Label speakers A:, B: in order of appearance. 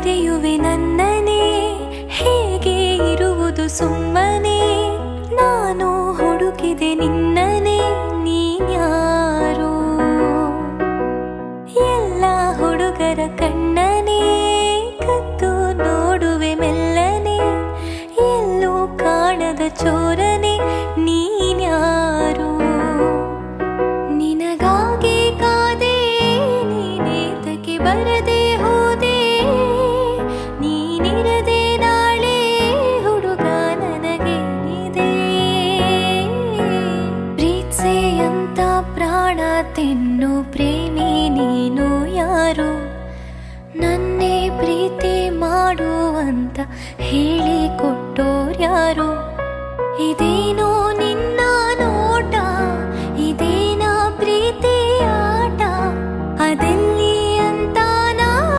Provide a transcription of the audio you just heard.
A: ಮರೆಯುವೆ ನನ್ನನೇ, ಹೇಗೆ ಇರುವುದು ಸುಮ್ಮನೆ. ನಾನು ಹುಡುಕಿದೆ ನಿನ್ನನೇ, ನೀನ್ಯಾರು? ಎಲ್ಲ ಹುಡುಗರ ಕಣ್ಣನೇ ಕದ್ದು ನೋಡುವೆ ಮೆಲ್ಲನೆ, ಎಲ್ಲೂ ಕಾಣದ ಚೋರನೆ ನೀನ್ಯಾರು? ನಿನಗಾಗಿ ಕಾದೆ, ನೀನೇತಕ್ಕೆ ಬರದೆ ಹೋದೆ, ನೀನಿರದೆ ನಾಳೆ ಹುಡುಗ ನನಗೆ ಇದೆ. ಪ್ರೀತ್ಸೆ ಅಂತ ಪ್ರಾಣ ತಿನ್ನು ಪ್ರೇಮಿ ನೀನು ಯಾರು? ನನ್ನೇ ಪ್ರೀತಿ ಮಾಡುವಂತ ಹೇಳಿಕೊಟ್ಟೋರ್ಯಾರು? ಇದೇನೋ